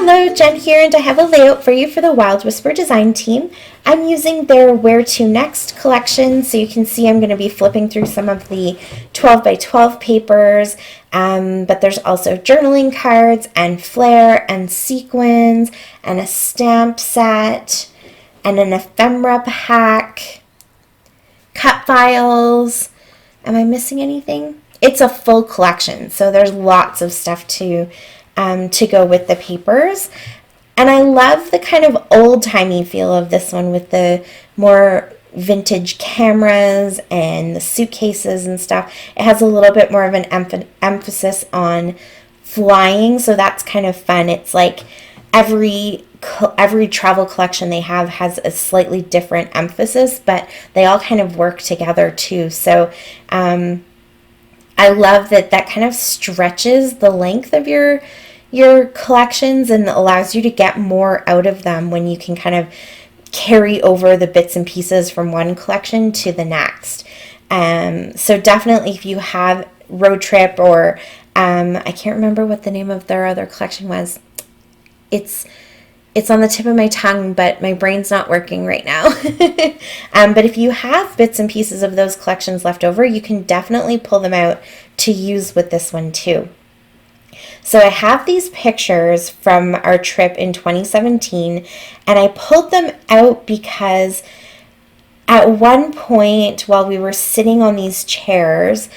Hello, Jen here, and I have a layout for you for the Wild Whisper design team. I'm using their Where to Next collection, so you can see I'm going to be flipping through some of the 12 by 12 papers, but there's also journaling cards and flair and sequins and a stamp set and an ephemera pack, cut files. Am I missing anything? It's a full collection, so there's lots of stuff to go with the papers. And I love the kind of old-timey feel of this one with the more vintage cameras and the suitcases and stuff. It has a little bit more of an emphasis on flying, so that's kind of fun. It's like every travel collection they have has a slightly different emphasis, but they all kind of work together too. So I love that kind of stretches the length of your collections and allows you to get more out of them when you can kind of carry over the bits and pieces from one collection to the next. So definitely if you have Road Trip or I can't remember what the name of their other collection was. It's on the tip of my tongue, but my brain's not working right now. But if you have bits and pieces of those collections left over, you can definitely pull them out to use with this one too. So I have these pictures from our trip in 2017, and I pulled them out because at one point while we were sitting on these chairs,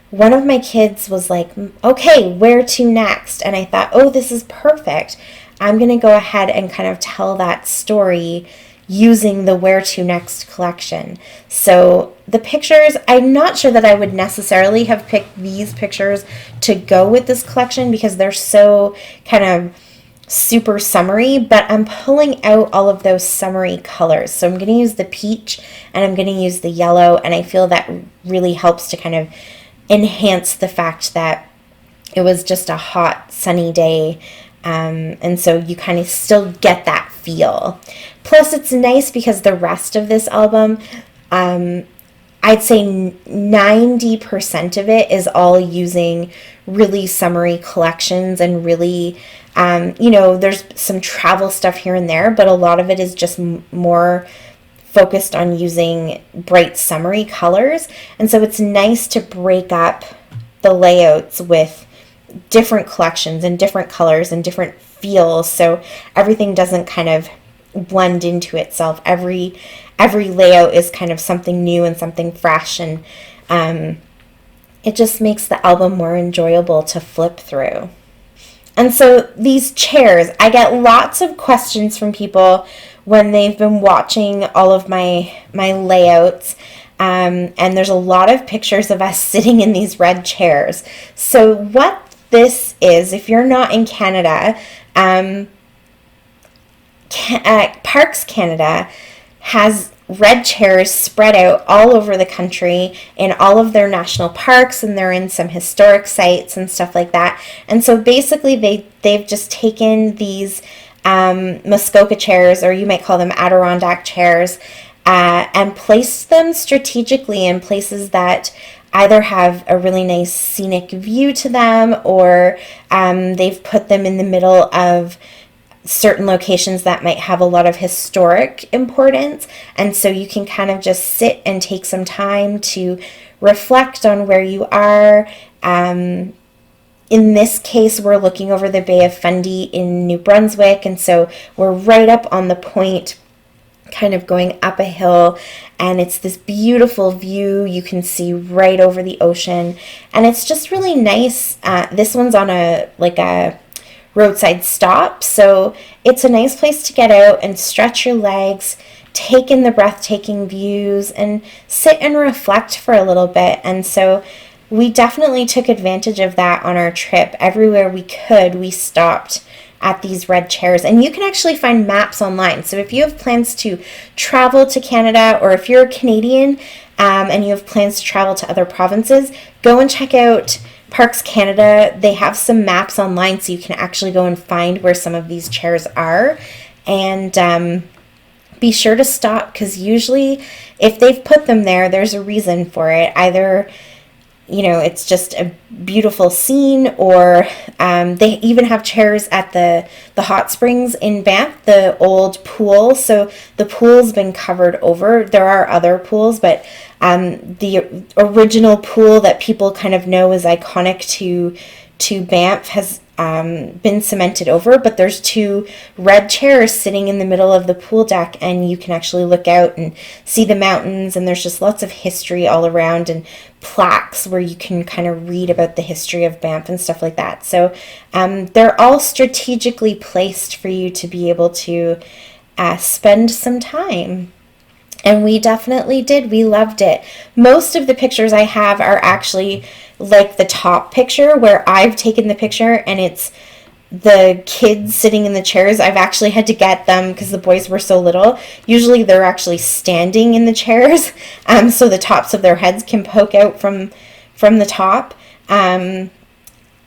one of my kids was like, okay, where to next? And I thought, oh, this is perfect. I'm going to go ahead and kind of tell that story using the Where to Next collection. So the pictures, I'm not sure that I would necessarily have picked these pictures to go with this collection because they're so kind of super summery, but I'm pulling out all of those summery colors. So I'm going to use the peach and I'm going to use the yellow, and I feel that really helps to kind of enhance the fact that it was just a hot, sunny day. And so you kind of still get that feel. Plus, it's nice because the rest of this album, I'd say 90% of it is all using really summery collections and really, there's some travel stuff here and there, but a lot of it is just more focused on using bright summery colors. And so it's nice to break up the layouts with different collections and different colors and different feels, so everything doesn't kind of blend into itself. Every layout is kind of something new and something fresh, and it just makes the album more enjoyable to flip through. And so these chairs, I get lots of questions from people when they've been watching all of my layouts. And there's a lot of pictures of us sitting in these red chairs. So what this is, if you're not in Canada, Parks Canada has red chairs spread out all over the country in all of their national parks, and they're in some historic sites and stuff like that. And so basically they've just taken these Muskoka chairs, or you might call them Adirondack chairs, and placed them strategically in places that either have a really nice scenic view to them, or they've put them in the middle of certain locations that might have a lot of historic importance. And so you can kind of just sit and take some time to reflect on where you are. In this case, we're looking over the Bay of Fundy in New Brunswick, and so we're right up on the point, kind of going up a hill, and it's this beautiful view. You can see right over the ocean, and it's just really nice. This one's on a roadside stop, so it's a nice place to get out and stretch your legs, take in the breathtaking views, and sit and reflect for a little bit. And so we definitely took advantage of that on our trip. Everywhere we could, we stopped at these red chairs, and you can actually find maps online. So if you have plans to travel to Canada, or if you're a Canadian and you have plans to travel to other provinces, go and check out Parks Canada. They have some maps online, so you can actually go and find where some of these chairs are, and be sure to stop, because usually if they've put them there, there's a reason for it. Either it's just a beautiful scene. Or they even have chairs at the hot springs in Banff, the old pool. So the pool's been covered over. There are other pools, but the original pool that people kind of know is iconic to Banff has been cemented over, but there's two red chairs sitting in the middle of the pool deck, and you can actually look out and see the mountains, and there's just lots of history all around and plaques where you can kind of read about the history of Banff and stuff like that. So they're all strategically placed for you to be able to spend some time. And we definitely did. We loved it. Most of the pictures I have are actually like the top picture where I've taken the picture and it's the kids sitting in the chairs. I've actually had to get them because the boys were so little. Usually they're actually standing in the chairs, so the tops of their heads can poke out from the top. And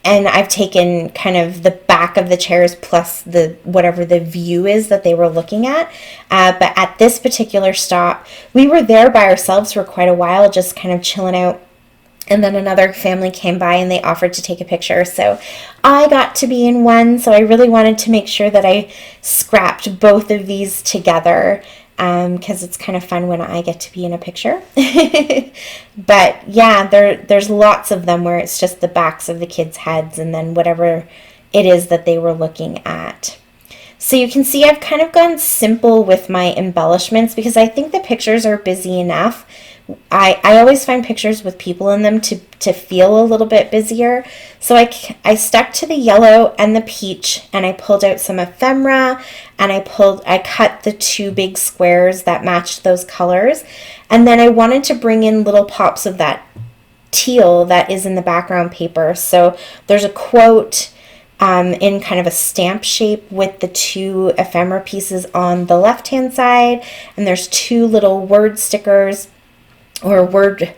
I've taken kind of the back of the chairs plus the whatever the view is that they were looking at. But at this particular stop, we were there by ourselves for quite a while, just kind of chilling out. And then another family came by and they offered to take a picture. So I got to be in one. So I really wanted to make sure that I scrapped both of these together, because it's kind of fun when I get to be in a picture. But yeah, there's lots of them where it's just the backs of the kids' heads and then whatever it is that they were looking at. So you can see I've kind of gone simple with my embellishments because I think the pictures are busy enough. I always find pictures with people in them to feel a little bit busier. So I stuck to the yellow and the peach, and I pulled out some ephemera, and I cut the two big squares that matched those colors. And then I wanted to bring in little pops of that teal that is in the background paper. So there's a quote in kind of a stamp shape with the two ephemera pieces on the left-hand side, and there's two little word stickers or word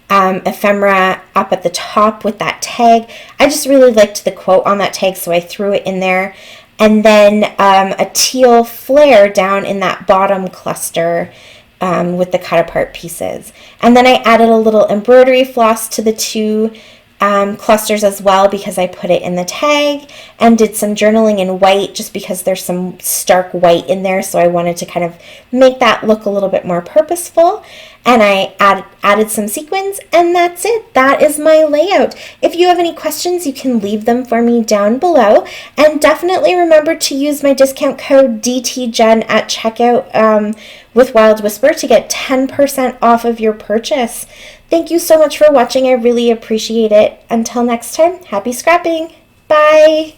ephemera up at the top with that tag. I just really liked the quote on that tag, so I threw it in there. And then a teal flare down in that bottom cluster with the cut apart pieces. And then I added a little embroidery floss to the two clusters as well because I put it in the tag, and did some journaling in white just because there's some stark white in there, so I wanted to kind of make that look a little bit more purposeful. And I added some sequins, and that's it. That is my layout. If you have any questions, you can leave them for me down below, and definitely remember to use my discount code DTGen at checkout with Wild Whisper to get 10% off of your purchase. Thank you so much for watching. I really appreciate it. Until next time, happy scrapping. Bye.